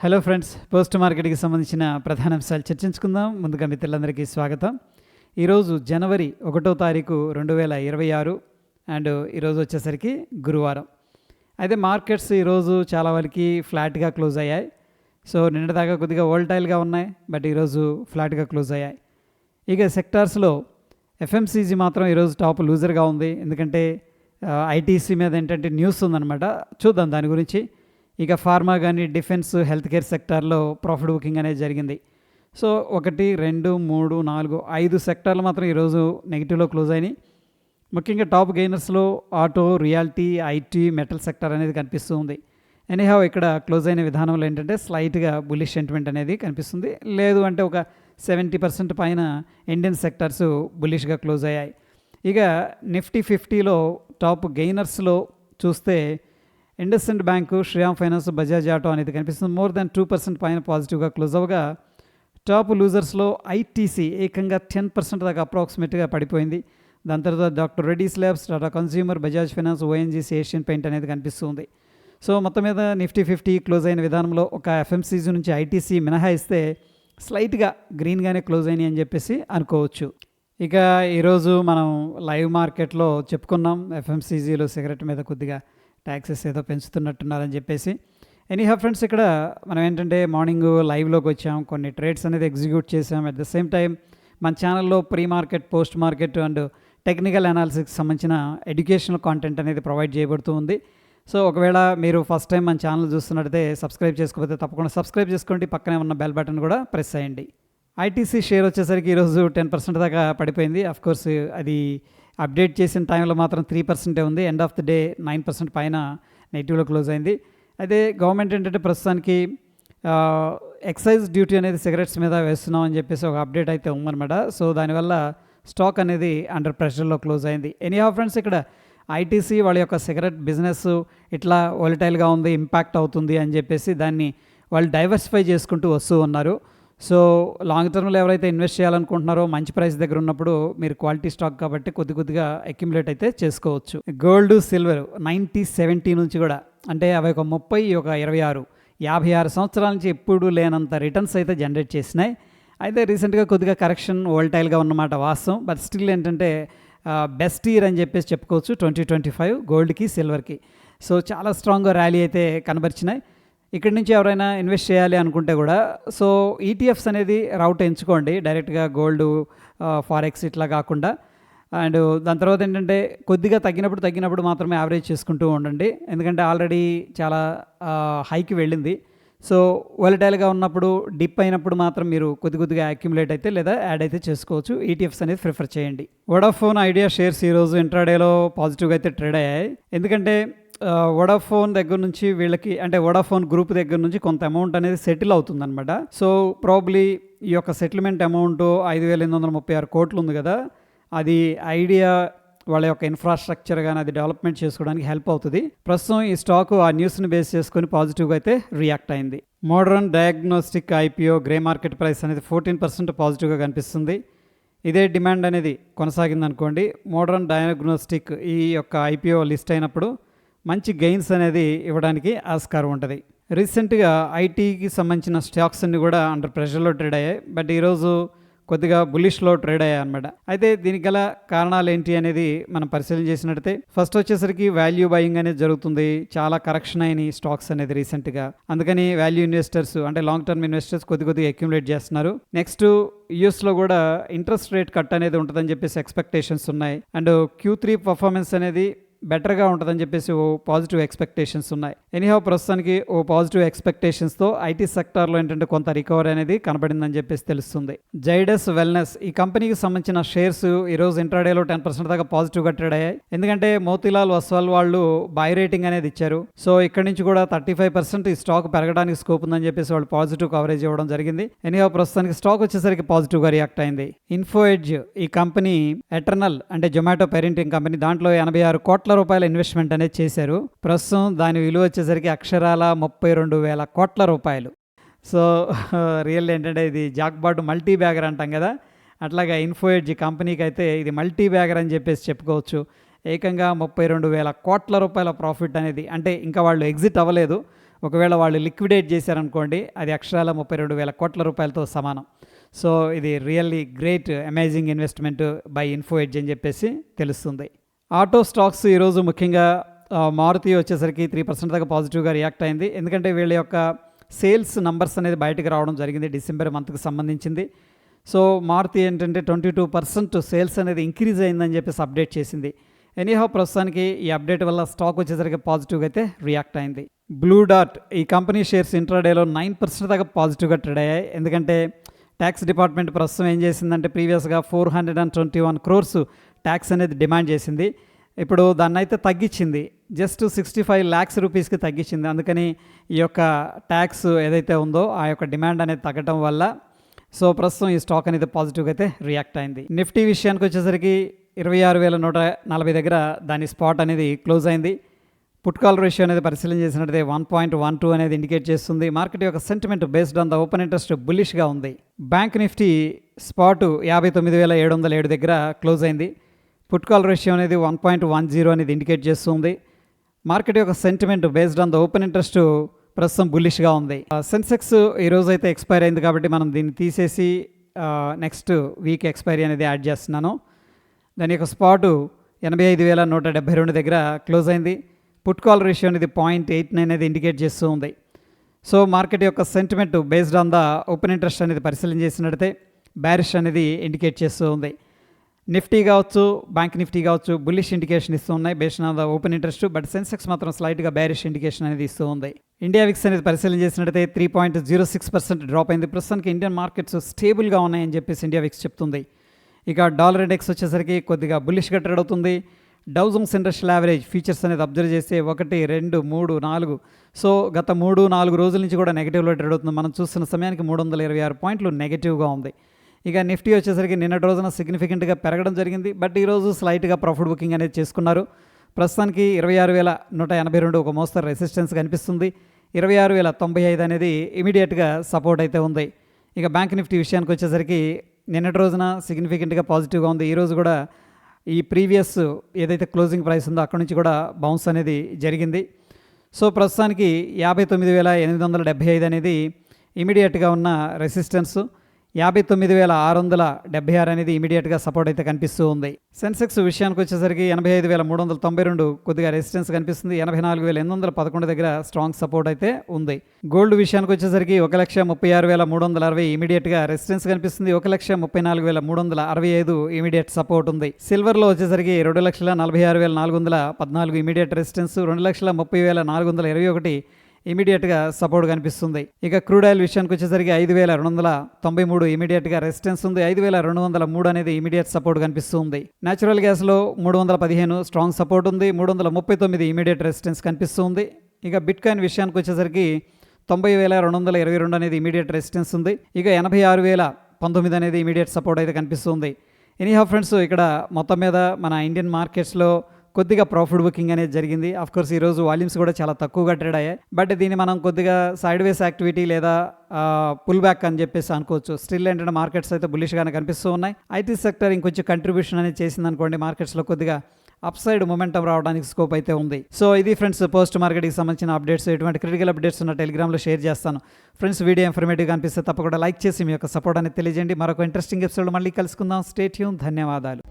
Hello friends, post మార్కెట్కి సంబంధించిన ప్రధాన అంశాలు చర్చించుకుందాం. ముందుగా మిత్రులందరికీ స్వాగతం. ఈరోజు జనవరి 1వ తారీఖు 2026 అండ్ ఈరోజు వచ్చేసరికి గురువారం. అయితే మార్కెట్స్ ఈరోజు చాలా వరకు ఫ్లాట్గా క్లోజ్ అయ్యాయి. సో నిన్నటిదాకా కొద్దిగా వోల్టైల్గా ఉన్నాయి, బట్ ఈరోజు ఫ్లాట్గా క్లోజ్ అయ్యాయి. ఇక సెక్టార్స్లో ఎఫ్ఎంసీజీ మాత్రం ఈరోజు టాప్ లూజర్గా ఉంది. ఎందుకంటే ఐటీసీ మీద ఏంటంటే న్యూస్ ఉందన్నమాట, చూద్దాం దాని గురించి. ఇక ఫార్మా కానీ డిఫెన్స్ హెల్త్ కేర్ సెక్టార్లో ప్రాఫిట్ బుకింగ్ అనేది జరిగింది. సో 1 2 3 4 5 సెక్టార్లు మాత్రం ఈరోజు నెగిటివ్లో క్లోజ్ అయినాయి. ముఖ్యంగా టాప్ గెయినర్స్లో auto, realty, IT, metal sector అనేది కనిపిస్తూ ఉంది. ఎనీహౌ ఇక్కడ క్లోజ్ అయిన విధానంలో ఏంటంటే స్లైట్గా బుల్లిష్ సెంటిమెంట్ అనేది కనిపిస్తుంది. లేదు అంటే ఒక 70% పైన ఇండియన్ సెక్టార్స్ బుల్లిష్గా క్లోజ్ అయ్యాయి. ఇక నిఫ్టీ 50లో టాప్ గెయినర్స్లో చూస్తే IndusInd bank, Shriram finance, Bajaj auto అనేది కనిపిస్తుంది. మోర్ దాన్ 2% పైన పాజిటివ్గా క్లోజ్ అవ్వగా, టాప్ లూజర్స్లో ఐటీసీ ఏకంగా 10% దాకా అప్రాక్సిమేట్గా పడిపోయింది. దాని తర్వాత doctor Reddy's labs, Tata consumer, Bajaj finance, ONGC, Asian paint అనేది కనిపిస్తుంది. సో మొత్తం మీద నిఫ్టీ 50 క్లోజ్ అయిన విధానంలో ఒక ఎఫ్ఎంసీజీ నుంచి ఐటీసీ మినహాయిస్తే స్లైట్గా గ్రీన్గానే క్లోజ్ అయినాయి అని చెప్పేసి అనుకోవచ్చు. ఇక ఈరోజు మనం లైవ్ మార్కెట్లో చెప్పుకున్నాం, ఎఫ్ఎంసీజీలో సిగరెట్ మీద కొద్దిగా ట్యాక్సెస్ ఏదో పెంచుతున్నట్టున్నారని చెప్పేసి. ఎనీహౌ ఫ్రెండ్స్, ఇక్కడ మనం ఏంటంటే మార్నింగ్ లైవ్లోకి వచ్చాం, కొన్ని ట్రేడ్స్ అనేది ఎగ్జిక్యూట్ చేసాం. అట్ ద సేమ్ టైం మన ఛానల్లో pre market, post market and technical అనాలిసిస్కి సంబంధించిన ఎడ్యుకేషనల్ కాంటెంట్ అనేది ప్రొవైడ్ చేయబడుతూ ఉంది. సో ఒకవేళ మీరు ఫస్ట్ టైం మన ఛానల్ చూస్తున్నట్టయితే సబ్స్క్రైబ్ చేసుకోకపోతే తప్పకుండా సబ్స్క్రైబ్ చేసుకోండి, పక్కనే ఉన్న బెల్ బటన్ కూడా ప్రెస్ చేయండి. ఐటీసీ షేర్ వచ్చేసరికి ఈరోజు 10% దాకా పడిపోయింది. అఫ్కోర్స్ అది అప్డేట్ చేసిన టైంలో మాత్రం 3% ఉంది. ఎండ్ ఆఫ్ ది డే 9% పైన నెగిటివ్లో క్లోజ్ అయింది. అయితే గవర్నమెంట్ ఏంటంటే ప్రస్తుతానికి ఎక్సైజ్ డ్యూటీ అనేది సిగరెట్స్ మీద వేస్తున్నాం అని చెప్పేసి ఒక అప్డేట్ అయితే ఉందన్నమాట. సో దానివల్ల స్టాక్ అనేది అండర్ ప్రెషర్లో క్లోజ్ అయింది. ఎనీహౌ ఫ్రెండ్స్, ఇక్కడ ఐటీసీ వాళ్ళ యొక్క సిగరెట్ బిజినెస్ ఇట్లా వోలటైల్గా ఉంది, ఇంపాక్ట్ అవుతుంది అని చెప్పేసి దాన్ని వాళ్ళు డైవర్సిఫై చేసుకుంటూ వస్తూ ఉన్నారు. సో లాంగ్ టర్మ్లో ఎవరైతే ఇన్వెస్ట్ చేయాలనుకుంటున్నారో మంచి ప్రైస్ దగ్గర ఉన్నప్పుడు మీరు క్వాలిటీ స్టాక్ కాబట్టి కొద్దిగా అక్యుములేట్ అయితే చేసుకోవచ్చు. గోల్డ్, సిల్వర్ 90-70 నుంచి కూడా, అంటే అవి ఒక 30, ఒక 26, 56 సంవత్సరాల నుంచి ఎప్పుడు లేనంత రిటర్న్స్ అయితే జనరేట్ చేసినాయి. అయితే రీసెంట్గా కొద్దిగా కరెక్షన్ వోల్టైల్గా ఉన్నమాట వాస్తవం, బట్ స్టిల్ ఏంటంటే బెస్ట్ ఇయర్ అని చెప్పేసి చెప్పుకోవచ్చు 2025 గోల్డ్కి, సిల్వర్కి. సో చాలా స్ట్రాంగ్గా ర్యాలీ అయితే కనబరిచినాయి. ఇక్కడి నుంచి ఎవరైనా ఇన్వెస్ట్ చేయాలి అనుకుంటే కూడా సో ఈటీఎఫ్స్ అనేది రౌట్ ఎంచుకోండి, డైరెక్ట్గా గోల్డ్, ఫారెక్స్ ఇట్లా కాకుండా. అండ్ దాని తర్వాత ఏంటంటే కొద్దిగా తగ్గినప్పుడు మాత్రమే యావరేజ్ చేసుకుంటూ ఉండండి, ఎందుకంటే ఆల్రెడీ చాలా హైకి వెళ్ళింది. సో వాలటైల్గా ఉన్నప్పుడు, డిప్ అయినప్పుడు మాత్రం మీరు కొద్దిగా అక్యుములేట్ అయితే లేదా యాడ్ అయితే చేసుకోవచ్చు. ఈటీఎఫ్స్ అనేది ప్రిఫర్ చేయండి. వోడాఫోన్ ఐడియా షేర్స్ ఈరోజు ఇంట్రాడేలో పాజిటివ్గా అయితే ట్రేడ్ అయ్యాయి. ఎందుకంటే వోడాఫోన్ దగ్గర నుంచి వీళ్ళకి, అంటే వోడాఫోన్ గ్రూప్ దగ్గర నుంచి కొంత అమౌంట్ అనేది సెటిల్ అవుతుందన్నమాట. సో ప్రాబ్లీ ఈ యొక్క సెటిల్మెంట్ అమౌంట్ 5,836 కోట్లు ఉంది కదా, అది ఐడియా వాళ్ళ యొక్క ఇన్ఫ్రాస్ట్రక్చర్ కానీ అది డెవలప్మెంట్ చేసుకోవడానికి హెల్ప్ అవుతుంది. ప్రస్తుతం ఈ స్టాక్ ఆ న్యూస్ని బేస్ చేసుకొని పాజిటివ్గా అయితే రియాక్ట్ అయింది. Modern diagnostic IPO grey market price అనేది 14% పాజిటివ్గా కనిపిస్తుంది. ఇదే డిమాండ్ అనేది కొనసాగిందనుకోండి, మోడర్న్ డయాగ్నోస్టిక్ ఈ యొక్క ఐపీఓ లిస్ట్ అయినప్పుడు మంచి గెయిన్స్ అనేది ఇవ్వడానికి ఆస్కారం ఉంటుంది. రీసెంట్గా ఐటీకి సంబంధించిన స్టాక్స్ అన్ని కూడా అండర్ ప్రెషర్లో ట్రేడ్ అయ్యాయి, బట్ ఈరోజు కొద్దిగా బులిష్లో ట్రేడ్ అయ్యాయి అనమాట. అయితే దీనికి గల కారణాలు ఏంటి అనేది మనం పరిశీలన చేసినట్టయితే, ఫస్ట్ వచ్చేసరికి వాల్యూ బయింగ్ అనేది జరుగుతుంది. చాలా కరెక్షన్ అయిన స్టాక్స్ అనేది రీసెంట్గా, అందుకని వాల్యూ ఇన్వెస్టర్స్ అంటే లాంగ్ టర్మ్ ఇన్వెస్టర్స్ కొద్దిగా అక్యుములేట్ చేస్తున్నారు. నెక్స్ట్ యూఎస్లో కూడా ఇంట్రెస్ట్ రేట్ కట్ అనేది ఉంటుందని చెప్పేసి ఎక్స్పెక్టేషన్స్ ఉన్నాయి. అండ్ Q3 పర్ఫార్మెన్స్ అనేది బెటర్గా ఉంటుందని చెప్పేసి ఓ పాజిటివ్ ఎక్స్పెక్టేషన్స్ ఉన్నాయి. ఎనీహౌ ప్రస్తుతానికి ఓ పాజిటివ్ ఎక్స్పెక్టేషన్స్తో ఐటీ సెక్టార్లో ఏంటంటే కొంత రికవరీ అనేది కనబడిందని చెప్పేసి తెలుస్తుంది. జైడస్ వెల్నెస్ ఈ కంపెనీకి సంబంధించిన షేర్స్ ఈరోజు ఇంట్రాడేలో 10% దాకా పాజిటివ్గా ట్రేడ్ అయ్యాయి. ఎందుకంటే మోతీలాల్ ఒస్వాల్ వాళ్ళు బై రేటింగ్ అనేది ఇచ్చారు. సో ఇక్కడ నుంచి కూడా 35% ఈ స్టాక్ పెరగడానికి స్కోప్ ఉందని చెప్పేసి వాళ్ళు పాజిటివ్ కవరేజ్ ఇవ్వడం జరిగింది. ఎనీహౌ ప్రస్తుతానికి స్టాక్ వచ్చేసరికి పాజిటివ్గా రియాక్ట్ అయింది. ఇన్ఫో ఎడ్జ్ ఈ కంపెనీ ఎటర్నల్ అంటే జొమాటో పేరెంటింగ్ కంపెనీ, దాంట్లో 86 కోట్ల రూపాయల ఇన్వెస్ట్మెంట్ అనేది చేశారు. ప్రస్తుతం దాని విలువ వచ్చేసరికి అక్షరాల 32,000 కోట్ల రూపాయలు. సో రియల్ ఏంటంటే ఇది జాక్బాట్ మల్టీ బ్యాగర్ అంటాం కదా, అట్లాగా ఇన్ఫో ఎడ్జ్ కంపెనీకి అయితే ఇది మల్టీ బ్యాగర్ అని చెప్పేసి చెప్పుకోవచ్చు. ఏకంగా 32,000 కోట్ల రూపాయల ప్రాఫిట్ అనేది, అంటే ఇంకా వాళ్ళు ఎగ్జిట్ అవ్వలేదు, ఒకవేళ వాళ్ళు లిక్విడేట్ చేశారనుకోండి, అది అక్షరాల 32,000 కోట్ల రూపాయలతో సమానం. సో ఇది really great amazing investment by info edge అని చెప్పేసి తెలుస్తుంది. ఆటో స్టాక్స్ ఈరోజు ముఖ్యంగా మారుతి వచ్చేసరికి 3% దాకా పాజిటివ్గా రియాక్ట్ అయింది. ఎందుకంటే వీళ్ళ యొక్క సేల్స్ నంబర్స్ అనేది బయటకు రావడం జరిగింది డిసెంబర్ మంత్కి సంబంధించింది. సో మారుతి ఏంటంటే 22% సేల్స్ అనేది ఇంక్రీజ్ అయిందని చెప్పేసి అప్డేట్ చేసింది. ఎనీహౌ ప్రస్తుతానికి ఈ అప్డేట్ వల్ల స్టాక్ వచ్చేసరికి పాజిటివ్గా అయితే రియాక్ట్ అయింది. బ్లూ డార్ట్ ఈ కంపెనీ షేర్స్ ఇంట్రాడేలో 9% దాకా పాజిటివ్గా ట్రేడ్ అయ్యాయి. ఎందుకంటే ట్యాక్స్ డిపార్ట్మెంట్ ప్రస్తుతం ఏం చేసిందంటే ప్రీవియస్గా 421 crores ట్యాక్స్ అనేది డిమాండ్ చేసింది. ఇప్పుడు దాన్ని అయితే తగ్గించింది, జస్ట్ 65 lakhs రూపీస్కి తగ్గించింది. అందుకని ఈ యొక్క ట్యాక్స్ ఏదైతే ఉందో ఆ యొక్క డిమాండ్ అనేది తగ్గడం వల్ల సో ప్రస్తుతం ఈ స్టాక్ అనేది పాజిటివ్గా అయితే రియాక్ట్ అయింది. నిఫ్టీ విషయానికి వచ్చేసరికి 26,140 దగ్గర దాని స్పాట్ అనేది క్లోజ్ అయింది. పుట్ కాల్ రేషియో అనేది పరిశీలన చేసినట్లయితే 1.12 అనేది ఇండికేట్ చేస్తుంది. మార్కెట్ యొక్క sentiment based on the open interest బుల్లిష్గా ఉంది. బ్యాంక్ నిఫ్టీ స్పాట్ 59,707 దగ్గర క్లోజ్ అయింది. పుట్ కాల్ రేషియో అనేది 1.10 అనేది ఇండికేట్ చేస్తుంది. మార్కెట్ యొక్క sentiment based on the open interest ప్రస్తుతం బుల్లిష్గా ఉంది. సెన్సెక్స్ ఈరోజు అయితే ఎక్స్పైర్ అయింది కాబట్టి మనం దీన్ని తీసేసి నెక్స్ట్ వీక్ ఎక్స్పైరీ అనేది యాడ్ చేస్తున్నాను. దాని యొక్క స్పాటు 85,172 దగ్గర క్లోజ్ అయింది. పుట్ కాల్ రేషియో అనేది 0.89 అనేది ఇండికేట్ చేస్తూ ఉంది. సో మార్కెట్ యొక్క sentiment based on the open interest అనేది పరిశీలన చేసినట్లయితే బ్యారిష్ అనేది ఇండికేట్ చేస్తూ ఉంది. నిఫ్టీ కావచ్చు, బ్యాంక్ నిఫ్టీ కావచ్చు బుల్లిష్ ఇండికేషన్ ఇస్తూ ఉన్నాయి based on the open interest. But Sensex మాత్రం స్లైట్గా బ్యారిష్ ఇండికేషన్ అనేది ఇస్తూ ఉంది. ఇండియా విక్స్ అనేది పరిశీలన చేసినట్లయితే 3.06% డ్రాప్ అయింది. ప్రస్తుతానికి ఇండియన్ మార్కెట్స్ స్టేబుల్గా ఉన్నాయని చెప్పేసి ఇండియా విక్స్ చెప్తుంది. ఇక డాలర్ ఇండెక్స్ వచ్చేసరికి కొద్దిగా బుల్లిష్గా ట్రేడ్ అవుతుంది. Dow Jones industrial average features అనేది అబ్జర్వ్ చేస్తే 1, 2, 3, 4 సో గత 3-4 రోజుల నుంచి కూడా నెగిటివ్లో ట్రేడ్ అవుతుంది. మనం చూస్తున్న సమయానికి 326 పాయింట్లు నెగిటివ్గా ఉంది. ఇక నిఫ్టీ వచ్చేసరికి నిన్నటి రోజున సిగ్నిఫికెంట్గా పెరగడం జరిగింది. బట్ ఈరోజు స్లైట్గా ప్రాఫిట్ బుకింగ్ అనేది చేసుకున్నారు. ప్రస్తుతానికి 26,182 ఒక మోస్తరు రెసిస్టెన్స్ కనిపిస్తుంది. 26,095 అనేది ఇమీడియట్గా సపోర్ట్ అయితే ఉంది. ఇక బ్యాంక్ నిఫ్టీ విషయానికి వచ్చేసరికి నిన్నటి రోజున సిగ్నిఫికెంట్గా పాజిటివ్గా ఉంది. ఈరోజు కూడా ఈ ప్రీవియస్ ఏదైతే క్లోజింగ్ ప్రైస్ ఉందో అక్కడ నుంచి కూడా బౌన్స్ అనేది జరిగింది. సో ప్రస్తుతానికి 59,875 అనేది ఇమీడియట్గా ఉన్న రెసిస్టెన్స్. 59,676 అనేది ఇమీడియట్గా సపోర్ట్ అయితే కనిపిస్తూ ఉంది. సెన్సెక్స్ విషయానికి వచ్చేసరికి 85,392 కొద్దిగా రెసిస్టెన్స్ కనిపిస్తుంది. 84,811 దగ్గర స్ట్రాంగ్ సపోర్ట్ అయితే ఉంది. గోల్డ్ విషయానికి వచ్చేసరికి 1,36,360 ఇమీడియట్గా రెసిస్టెన్స్ కనిపిస్తుంది. 1,34,365 ఇమీడియట్ సపోర్ట్ ఉంది. సిల్వర్లో వచ్చేసరికి 2,46,414 ఇమీడియట్ రెసిస్టెన్స్, 2,30,421 ఇమీడియట్గా సపోర్ట్ కనిపిస్తుంది. ఇక క్రూడ్ ఆయిల్ విషయానికి వచ్చేసరికి 5,293 ఇమీడియట్గా రెసిస్టెన్స్ ఉంది. 5,203 అనేది ఇమీడియట్ సపోర్ట్ కనిపిస్తుంది. న్యాచురల్ గ్యాస్లో 315 స్ట్రాంగ్ సపోర్ట్ ఉంది. 339 ఇమీడియట్ రెసిస్టెన్స్ కనిపిస్తుంది. ఇక బిట్ కాయిన్ విషయానికి వచ్చేసరికి 90,222 అనేది ఇమీడియట్ రెసిస్టెన్స్ ఉంది. ఇక 86,019 అనేది ఇమీడియట్ సపోర్ట్ అయితే కనిపిస్తుంది. ఎనీహౌ ఫ్రెండ్స్, ఇక్కడ మొత్తం మీద మన ఇండియన్ మార్కెట్స్లో కొద్దిగా ప్రాఫిట్ బుకింగ్ అనేది జరిగింది. అఫ్కోర్స్ ఈరోజు వాల్యూమ్స్ కూడా చాలా తక్కువగా ట్రేడ్ అయ్యాయి. బట్ దీన్ని మనం కొద్దిగా సైడ్ వేస్ యాక్టివిటీ లేదా పుల్ బ్యాక్ అని చెప్పేసి అనుకోవచ్చు. స్టిల్ ఏంటంటే మార్కెట్స్ అయితే బుల్లిష్గానే కనిపిస్తూ ఉన్నాయి. ఐటీ సెక్టర్ ఇంకొంచెం కంట్రిబ్యూషన్ అనేది చేసింది అనుకోండి, మార్కెట్స్లో కొద్దిగా అప్ సైడ్ మొమెంటం రావడానికి స్కోప్ అయితే ఉంది. సో ఇది ఫ్రెండ్స్ పోస్ట్ మార్కెట్కి సంబంధించిన అప్డేట్స్. ఎటువంటి క్రిటికల్ అప్డేట్స్ ఉన్న టెలిగ్రామ్లో షేర్ చేస్తాను. ఫ్రెండ్స్ వీడియో ఇన్ఫర్మేటివ్గా అనిపిస్తే తప్పకుండా లైక్ చేసి మీ యొక్క సపోర్ట్ అనేది తెలియజేయండి. మరొక ఇంట్రెస్టింగ్ ఎపిసోడ్ మళ్ళీ కలుసుకుందాం. Stay tune. ధన్యవాదాలు.